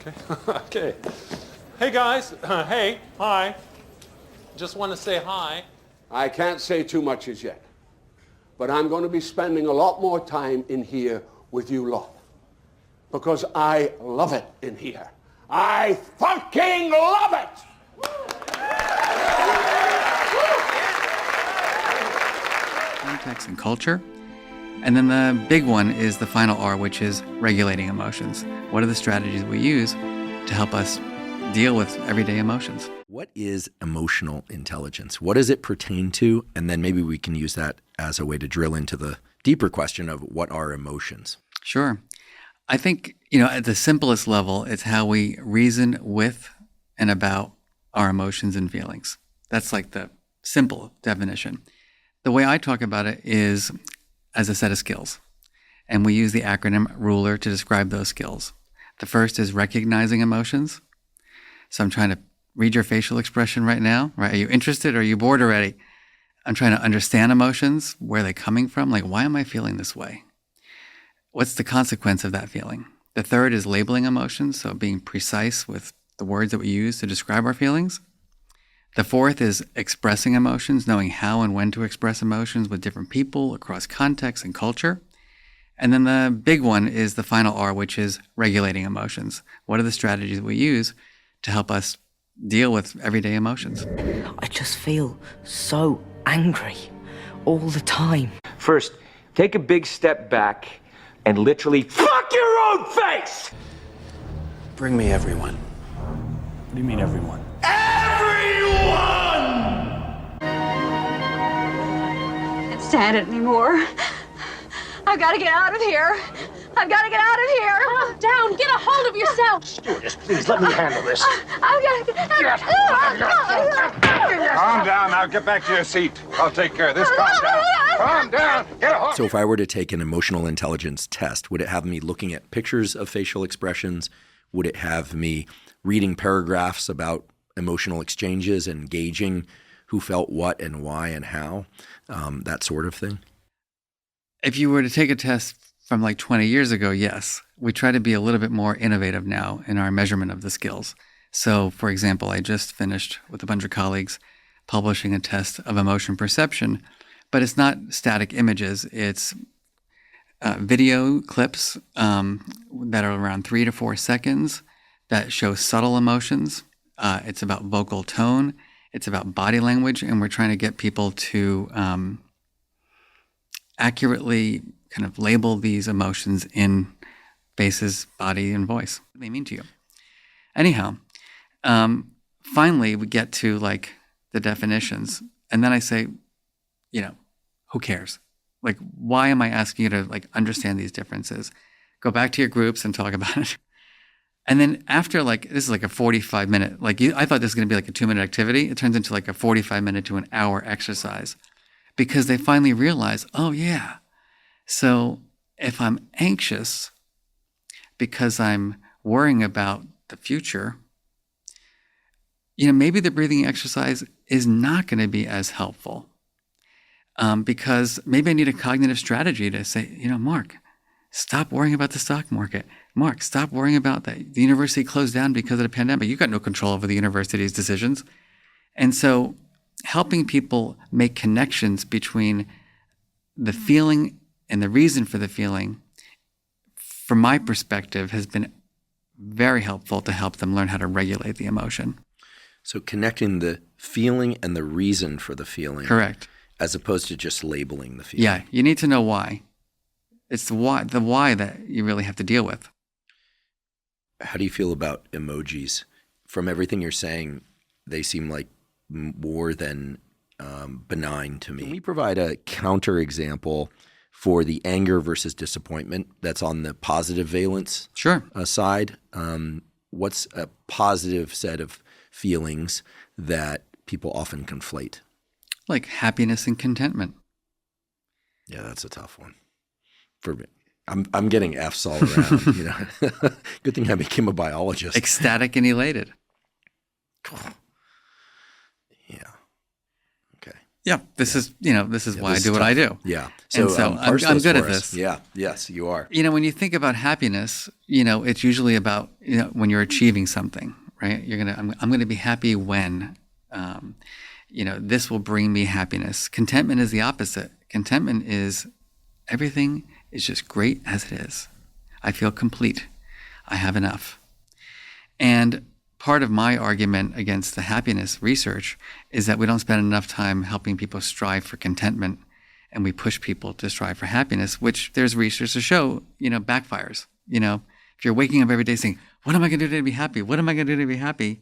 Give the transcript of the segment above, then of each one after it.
Okay. Okay. Hey guys. Hey. Hi. Just want to say hi. I can't say too much as yet, but I'm going to be spending a lot more time in here with you lot because I love it in here. I fucking love it! Context and culture. And then the big one is the final R, which is regulating emotions. What are the strategies we use to help us deal with everyday emotions? What is emotional intelligence? What does it pertain to? And then maybe we can use that as a way to drill into the deeper question of what are emotions? Sure. I think, at the simplest level, it's how we reason with and about our emotions and feelings. That's like the simple definition. The way I talk about it is as a set of skills. And we use the acronym RULER to describe those skills. The first is recognizing emotions. So I'm trying to read your facial expression right now, right? Are you interested or are you bored already? I'm trying to understand emotions. Where are they coming from? Like, why am I feeling this way? What's the consequence of that feeling? The third is labeling emotions, so being precise with the words that we use to describe our feelings. The fourth is expressing emotions, knowing how and when to express emotions with different people across context and culture. And then the big one is the final R, which is regulating emotions. What are the strategies we use to help us deal with everyday emotions? I just feel so angry all the time. First, take a big step back and literally fuck your own face! Bring me everyone. What do you mean everyone? Can't stand it anymore. I've got to get out of here. I've got to get out of here. Calm down. Get a hold of yourself. Stewardess, please let me handle this. I've got to get Calm down. Now get back to your seat. I'll take care of this. Calm down. Calm down. Get a hold. So if I were to take an emotional intelligence test, would it have me looking at pictures of facial expressions? Would it have me reading paragraphs about emotional exchanges and gauging who felt what and why and how, that sort of thing? If you were to take a test from like 20 years ago, yes. We try to be a little bit more innovative now in our measurement of the skills. So, for example, I just finished with a bunch of colleagues publishing a test of emotion perception, but it's not static images. It's video clips that are around 3 to 4 seconds that show subtle emotions. It's about vocal tone. It's about body language. And we're trying to get people to accurately kind of label these emotions in faces, body, and voice. What do they mean to you? Anyhow, finally, we get to like the definitions. And then I say, who cares? Like, why am I asking you to like understand these differences? Go back to your groups and talk about it. And then after this is like a 45-minute, I thought this was going to be like a 2-minute activity. It turns into like a 45-minute to an hour exercise because they finally realize, oh yeah. So if I'm anxious because I'm worrying about the future, maybe the breathing exercise is not going to be as helpful because maybe I need a cognitive strategy to say, Mark, stop worrying about the stock market. Mark, stop worrying about that. The university closed down because of the pandemic. You've got no control over the university's decisions. And so helping people make connections between the feeling and the reason for the feeling, from my perspective, has been very helpful to help them learn how to regulate the emotion. So connecting the feeling and the reason for the feeling. Correct. As opposed to just labeling the feeling. Yeah, you need to know why. It's the why that you really have to deal with. How do you feel about emojis? From everything you're saying, they seem like more than benign to me. Can we provide a counterexample for the anger versus disappointment that's on the positive valence side? What's a positive set of feelings that people often conflate? Like happiness and contentment. Yeah, that's a tough one for me. I'm getting F's all around. Good thing I became a biologist. Ecstatic and elated. Yeah. Okay. Yeah, this is why I this do is what I tough. do. Yeah. And so parse I'm those good at for us. this. Yeah. Yes, you are. When you think about happiness, it's usually about, when you're achieving something, right? I'm going to be happy when, this will bring me happiness. Contentment is the opposite. Contentment is everything is just great as it is. I feel complete. I have enough. And part of my argument against the happiness research is that we don't spend enough time helping people strive for contentment, and we push people to strive for happiness, which there's research to show, backfires. If you're waking up every day saying, what am I going to do to be happy? What am I going to do to be happy?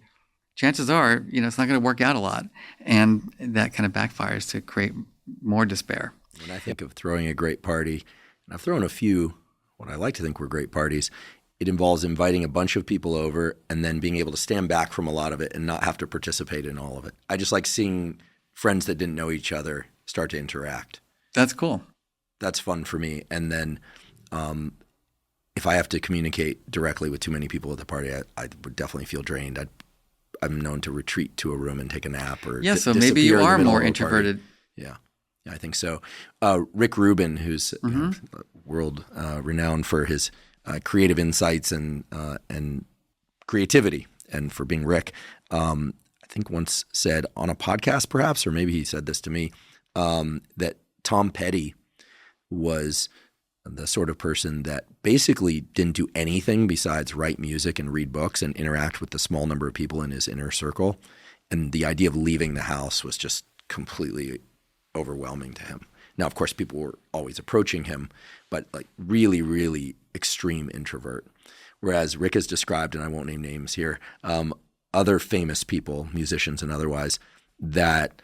Chances are, it's not going to work out a lot. And that kind of backfires to create more despair. When I think of throwing a great party, and I've thrown a few, what I like to think were great parties, it involves inviting a bunch of people over and then being able to stand back from a lot of it and not have to participate in all of it. I just like seeing friends that didn't know each other start to interact. That's cool. That's fun for me. And then if I have to communicate directly with too many people at the party, I would definitely feel drained. I'm known to retreat to a room and take a nap or so maybe you are more introverted. Yeah, I think so. Rick Rubin, who's world renowned for his creative insights and creativity, and for being Rick, I think once said on a podcast, perhaps, or maybe he said this to me, that Tom Petty was the sort of person that basically didn't do anything besides write music and read books and interact with the small number of people in his inner circle. And the idea of leaving the house was just completely overwhelming to him. Now, of course, people were always approaching him, but like really, really extreme introvert. Whereas Rick has described, and I won't name names here, other famous people, musicians and otherwise, that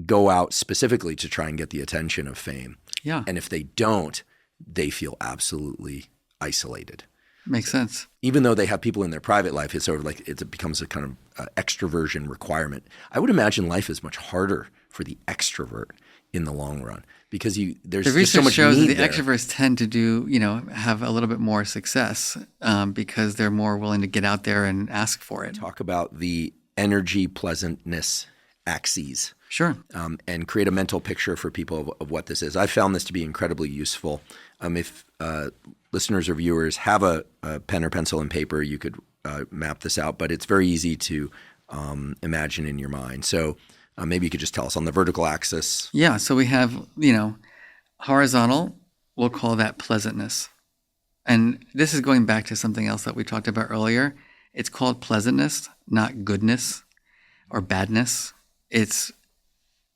go out specifically to try and get the attention of fame. Yeah. And if they don't, they feel absolutely isolated. Makes sense. Even though they have people in their private life, it's sort of like it becomes a kind of extroversion requirement. I would imagine life is much harder for the extrovert in the long run because there's the just so research much shows need that the there. extroverts tend to do, have a little bit more success because they're more willing to get out there and ask for it. Talk about the energy pleasantness axes. Sure. And create a mental picture for people of what this is. I found this to be incredibly useful. If listeners or viewers have a pen or pencil and paper, you could map this out, but it's very easy to imagine in your mind. So maybe you could just tell us on the vertical axis. Yeah. So we have, horizontal, we'll call that pleasantness. And this is going back to something else that we talked about earlier. It's called pleasantness, not goodness or badness. It's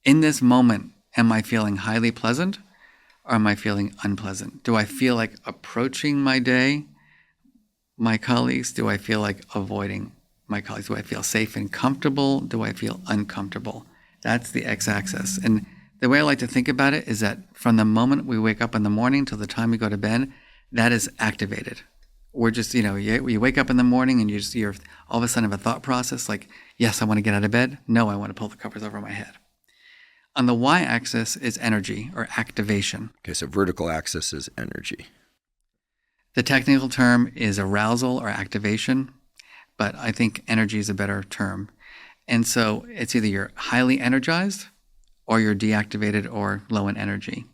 in this moment, am I feeling highly pleasant or am I feeling unpleasant? Do I feel like approaching my day, my colleagues? Do I feel like avoiding my colleagues? Do I feel safe and comfortable? Do I feel uncomfortable? That's the x-axis. And the way I like to think about it is that from the moment we wake up in the morning till the time we go to bed, that is activated. We're just, you wake up in the morning and you're all of a sudden have a thought process like, yes, I want to get out of bed. No, I want to pull the covers over my head. On the y-axis is energy or activation. Okay, so vertical axis is energy. The technical term is arousal or activation, but I think energy is a better term. And so it's either you're highly energized or you're deactivated or low in energy.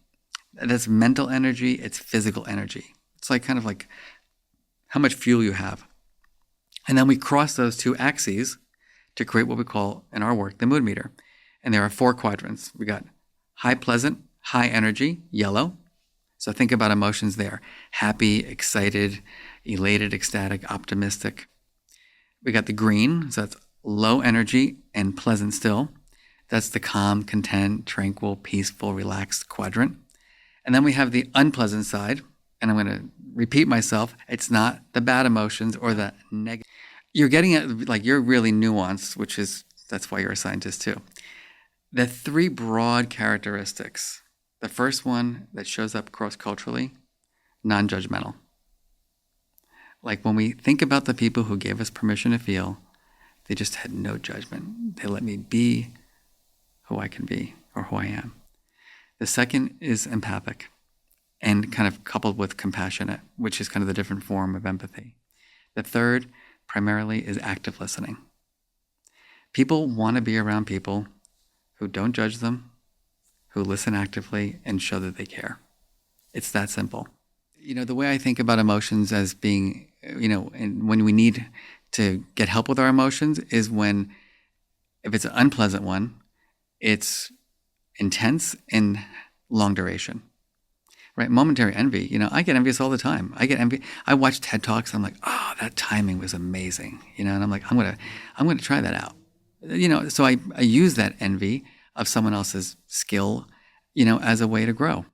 That's mental energy, it's physical energy. It's like kind of like how much fuel you have. And then we cross those two axes to create what we call, in our work, the mood meter. And there are 4 quadrants. We got high pleasant, high energy, yellow. So think about emotions there. Happy, excited, elated, ecstatic, optimistic. We got the green, so that's low energy and pleasant still. That's the calm, content, tranquil, peaceful, relaxed quadrant. And then we have the unpleasant side, and I'm going to repeat myself. It's not the bad emotions or the negative. You're getting it, like you're really nuanced, that's why you're a scientist too. The 3 broad characteristics. The first one that shows up cross-culturally, non-judgmental. Like when we think about the people who gave us permission to feel, they just had no judgment. They let me be who I can be or who I am. The second is empathic and kind of coupled with compassionate, which is kind of the different form of empathy. The third primarily is active listening. People want to be around people who don't judge them, who listen actively and show that they care. It's that simple. The way I think about emotions as being, and when we need to get help with our emotions is when, if it's an unpleasant one, it's intense and long duration, right? Momentary envy. I get envious all the time. I get envy. I watch TED Talks. I'm like, oh, that timing was amazing. And I'm like, I'm gonna try that out. So I use that envy of someone else's skill, as a way to grow.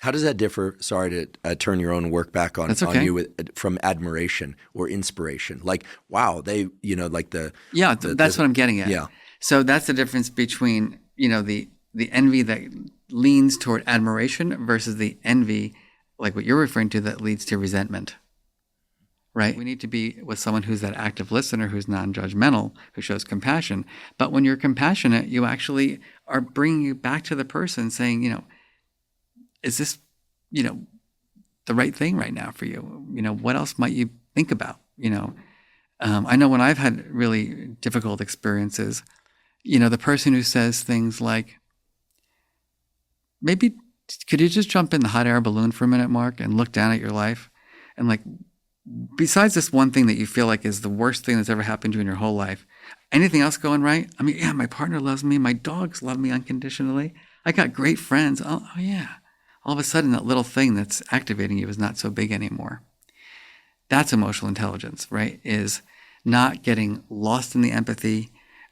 How does that differ? Sorry to turn your own work back on, That's okay. on you from admiration or inspiration. Like, wow, they, like the that's what I'm getting at. Yeah. So that's the difference between the envy that leans toward admiration versus the envy, like what you're referring to, that leads to resentment. Right? We need to be with someone who's that active listener, who's non-judgmental, who shows compassion. But when you're compassionate, you actually are bringing you back to the person, saying, is this, the right thing right now for you? What else might you think about? I know when I've had really difficult experiences, the person who says things like, maybe could you just jump in the hot air balloon for a minute, Mark, and look down at your life? And like, besides this one thing that you feel like is the worst thing that's ever happened to you in your whole life, anything else going right? I mean, yeah, my partner loves me. My dogs love me unconditionally. I got great friends. Oh yeah. All of a sudden, that little thing that's activating you is not so big anymore. That's emotional intelligence, right? Is not getting lost in the empathy,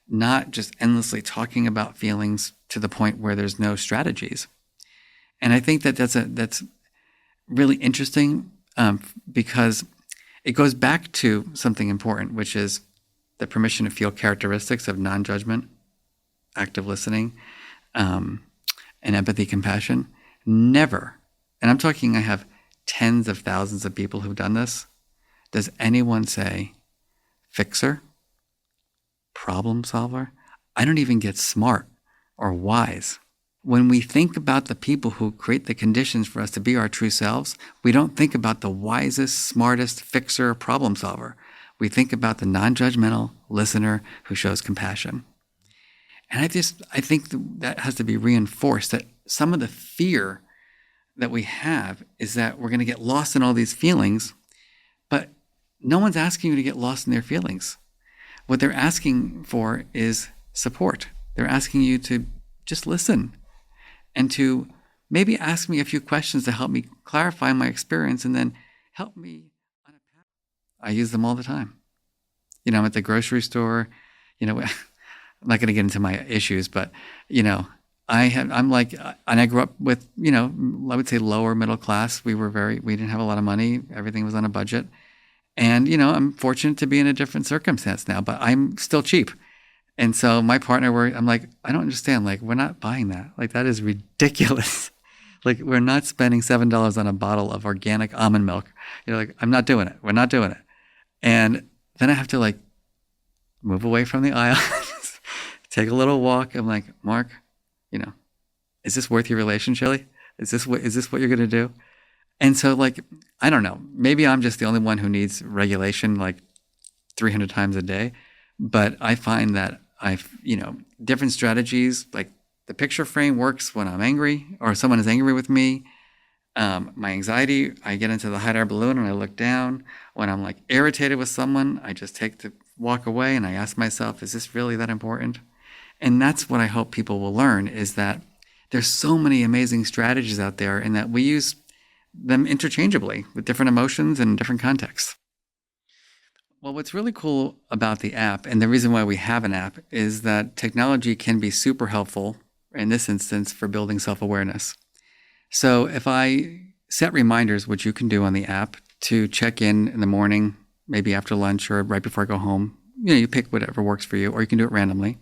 not just endlessly talking about feelings to the point where there's no strategies. And I think that that's really interesting because it goes back to something important, which is the permission to feel characteristics of non-judgment, active listening, and empathy, compassion. Never, and I'm talking, I have tens of thousands of people who've done this. Does anyone say fixer, problem solver? I don't even get smart or wise. When we think about the people who create the conditions for us to be our true selves, we don't think about the wisest, smartest fixer, problem solver. We think about the non-judgmental listener who shows compassion. And I think that has to be reinforced, that some of the fear that we have is that we're going to get lost in all these feelings, but no one's asking you to get lost in their feelings. What they're asking for is support. They're asking you to just listen and to maybe ask me a few questions to help me clarify my experience and then help me unpack. I use them all the time. I'm at the grocery store, I'm not going to get into my issues, but, I'm like, and I grew up with, I would say lower middle class. We didn't have a lot of money. Everything was on a budget. And, I'm fortunate to be in a different circumstance now, but I'm still cheap. And so my partner, I'm like, I don't understand. Like, we're not buying that. Like, that is ridiculous. Like, we're not spending $7 on a bottle of organic almond milk. Like, I'm not doing it. We're not doing it. And then I have to like move away from the aisle, take a little walk. I'm like, Mark, is this worth your relationship? Is this what you're going to do? And so like, I don't know, maybe I'm just the only one who needs regulation like 300 times a day. But I find that different strategies, like the picture frame works when I'm angry or someone is angry with me. My anxiety, I get into the hot air balloon and I look down. When I'm like irritated with someone, I just take the walk away and I ask myself, is this really that important? And that's what I hope people will learn, is that there's so many amazing strategies out there and that we use them interchangeably with different emotions and different contexts. Well, what's really cool about the app, and the reason why we have an app, is that technology can be super helpful in this instance for building self-awareness. So if I set reminders, which you can do on the app, to check in the morning, maybe after lunch or right before I go home, you pick whatever works for you, or you can do it randomly.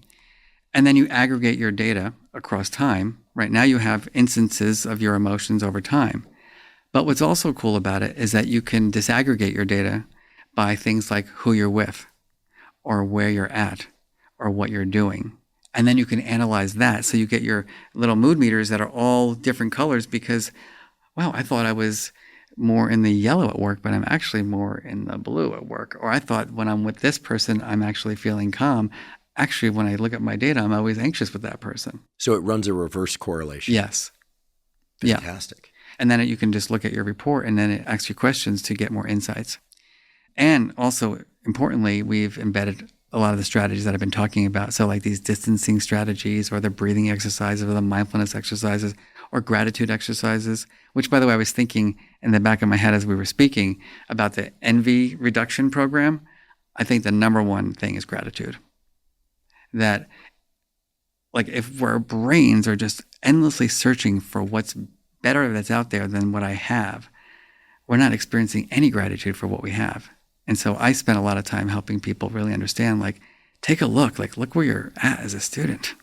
And then you aggregate your data across time. Right now you have instances of your emotions over time. But what's also cool about it is that you can disaggregate your data by things like who you're with or where you're at or what you're doing. And then you can analyze that. So you get your little mood meters that are all different colors because, wow, I thought I was more in the yellow at work, but I'm actually more in the blue at work. Or I thought when I'm with this person, I'm actually feeling calm. actually, when I look at my data, I'm always anxious with that person. So it runs a reverse correlation. Yes. Fantastic. Yeah. And then you can just look at your report and then it asks you questions to get more insights. And also, importantly, we've embedded a lot of the strategies that I've been talking about. So like these distancing strategies or the breathing exercises or the mindfulness exercises or gratitude exercises, which, by the way, I was thinking in the back of my head as we were speaking about the envy reduction program. I think the number one thing is gratitude. That, like, if our brains are just endlessly searching for what's better that's out there than what I have, we're not experiencing any gratitude for what we have. And so I spent a lot of time helping people really understand, like, take a look, like, look where you're at as a student.